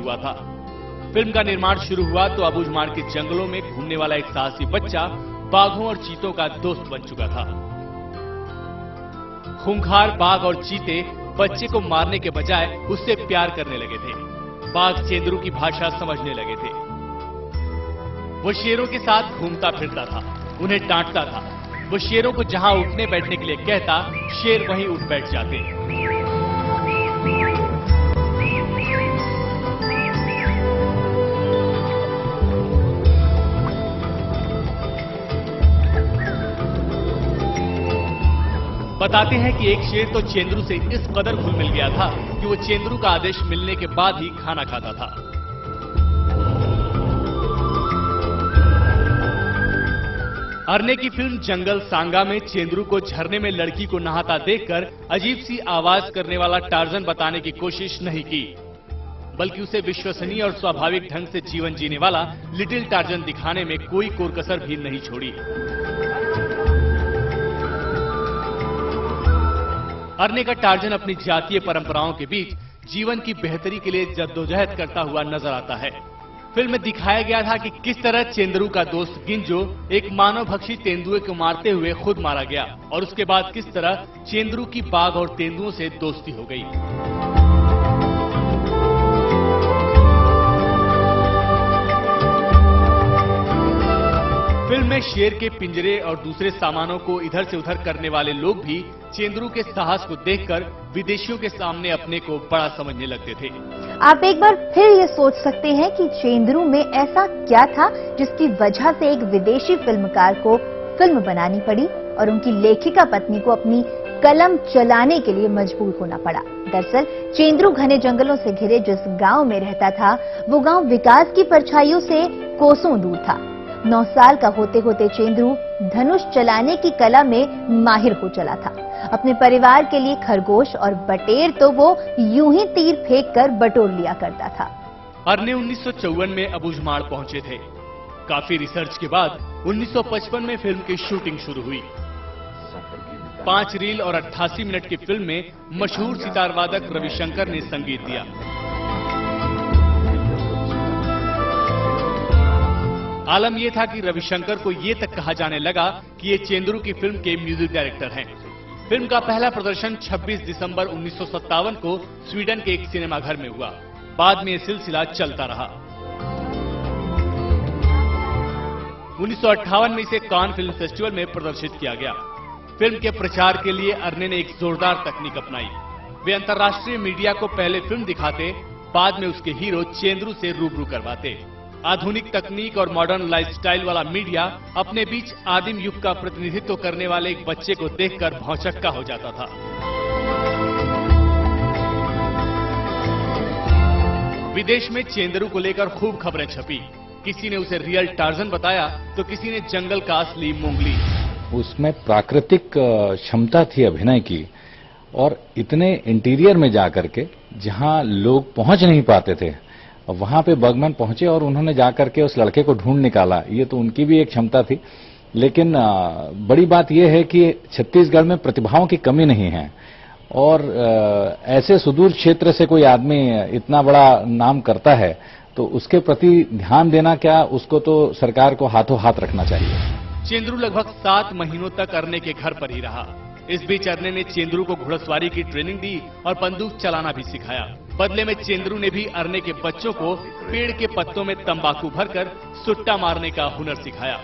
हुआ था। फिल्म का निर्माण शुरू हुआ तो अबूझमाड़ के जंगलों में घूमने वाला एक साहसी बच्चा बाघों और चीतों का दोस्त बन चुका था। खूंखार बाघ और चीते बच्चे को मारने के बजाय उससे प्यार करने लगे थे। बाघ चेंदरू की भाषा समझने लगे थे। वो शेरों के साथ घूमता फिरता था, उन्हें डांटता था। वो शेरों को जहां उठने बैठने के लिए कहता, शेर वहीं उठ बैठ जाते। बताते हैं कि एक शेर तो चेंदरू से इस कदर घुल मिल गया था कि वो चेंदरू का आदेश मिलने के बाद ही खाना खाता था। अरने की फिल्म जंगल सांगा में चेंदरू को झरने में लड़की को नहाता देखकर अजीब सी आवाज करने वाला टार्जन बताने की कोशिश नहीं की, बल्कि उसे विश्वसनीय और स्वाभाविक ढंग से जीवन जीने वाला लिटिल टार्जन दिखाने में कोई कोरकसर भी नहीं छोड़ी। अरने का टार्जन अपनी जातीय परंपराओं के बीच जीवन की बेहतरी के लिए जद्दोजहद करता हुआ नजर आता है। फिल्म में दिखाया गया था कि किस तरह चेंदरू का दोस्त गिंजो एक मानवभक्षी तेंदुए को मारते हुए खुद मारा गया और उसके बाद किस तरह चेंदरू की बाघ और तेंदुओं से दोस्ती हो गई। फिल्म में शेर के पिंजरे और दूसरे सामानों को इधर से उधर करने वाले लोग भी चेंदरू के साहस को देखकर विदेशियों के सामने अपने को बड़ा समझने लगते थे। आप एक बार फिर ये सोच सकते हैं कि चेंदरू में ऐसा क्या था जिसकी वजह से एक विदेशी फिल्मकार को फिल्म बनानी पड़ी और उनकी लेखिका पत्नी को अपनी कलम चलाने के लिए मजबूर होना पड़ा। दरअसल चेंदरू घने जंगलों से घिरे जिस गांव में रहता था, वो गांव विकास की परछाइयों से कोसों दूर था। 9 साल का होते होते चेंदरू धनुष चलाने की कला में माहिर हो चला था। अपने परिवार के लिए खरगोश और बटेर तो वो यूं ही तीर फेंक कर बटोर लिया करता था। अरने 1954 में अबूझमाड़ पहुंचे थे। काफी रिसर्च के बाद 1955 में फिल्म की शूटिंग शुरू हुई। 5 रील और 88 मिनट की फिल्म में मशहूर सितार वादक रविशंकर ने संगीत दिया। आलम यह था कि रविशंकर को ये तक कहा जाने लगा कि ये चेंदरू की फिल्म के म्यूजिक डायरेक्टर हैं। फिल्म का पहला प्रदर्शन 26 दिसंबर 1957 को स्वीडन के एक सिनेमाघर में हुआ। बाद में यह सिलसिला चलता रहा। 1958 में इसे कान फिल्म फेस्टिवल में प्रदर्शित किया गया। फिल्म के प्रचार के लिए अरने ने एक जोरदार तकनीक अपनाई। वे अंतर्राष्ट्रीय मीडिया को पहले फिल्म दिखाते, बाद में उसके हीरो चेंदरू से रूबरू करवाते। आधुनिक तकनीक और मॉडर्न लाइफस्टाइल वाला मीडिया अपने बीच आदिम युग का प्रतिनिधित्व करने वाले एक बच्चे को देखकर भौंचक्का हो जाता था। विदेश में चेंदरू को लेकर खूब खबरें छपी। किसी ने उसे रियल टार्जन बताया तो किसी ने जंगल का असली मोंगली। उसमें प्राकृतिक क्षमता थी अभिनय की, और इतने इंटीरियर में जाकर के जहां लोग पहुंच नहीं पाते थे, वहां पे बर्गमैन पहुंचे और उन्होंने जाकर के उस लड़के को ढूंढ निकाला। ये तो उनकी भी एक क्षमता थी। लेकिन बड़ी बात यह है कि छत्तीसगढ़ में प्रतिभाओं की कमी नहीं है, और ऐसे सुदूर क्षेत्र से कोई आदमी इतना बड़ा नाम करता है तो उसके प्रति ध्यान देना क्या, उसको तो सरकार को हाथों हाथ रखना चाहिए। चेंदरू लगभग 7 महीनों तक अरने के घर पर ही रहा। इस बीच अरने ने चेंदरू को घुड़सवारी की ट्रेनिंग दी और बंदूक चलाना भी सिखाया। बदले में चेंदरू ने भी अरने के बच्चों को पेड़ के पत्तों में तंबाकू भरकर सुट्टा मारने का हुनर सिखाया।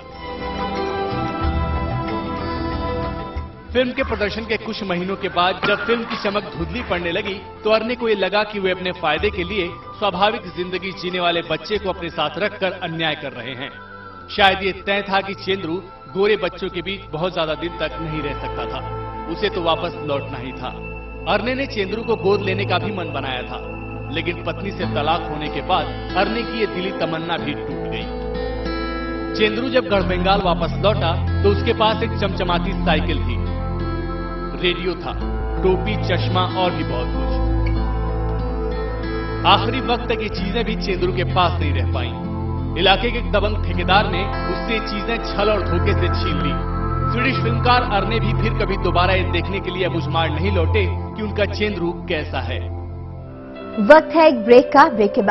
फिल्म के प्रदर्शन के कुछ महीनों के बाद जब फिल्म की चमक धुंधली पड़ने लगी तो अरने को ये लगा कि वे अपने फायदे के लिए स्वाभाविक जिंदगी जीने वाले बच्चे को अपने साथ रखकर अन्याय कर रहे हैं। शायद ये तय था कि चेंदरू गोरे बच्चों के बीच बहुत ज्यादा दिन तक नहीं रह सकता था, उसे तो वापस लौटना ही था। अरने ने चेंदरू को गोद लेने का भी मन बनाया था, लेकिन पत्नी से तलाक होने के बाद अरने की ये दिली तमन्ना भी टूट गई। चेंदरू जब गढ़बंगाल वापस लौटा तो उसके पास एक चमचमाती साइकिल थी, रेडियो था, टोपी, चश्मा और भी बहुत कुछ। आखिरी वक्त तक ये चीजें भी चेंदरू के पास नहीं रह पाई। इलाके के दबंग ठेकेदार ने उससे चीजें छल और धोखे से छीन ली। स्वीडिश फिल्मकार अरने भी फिर कभी दोबारा ये देखने के लिए अबूझमाड़ नहीं लौटे कि उनका चेंदरू कैसा है। वक्त है एक ब्रेक का। ब्रेक के बाद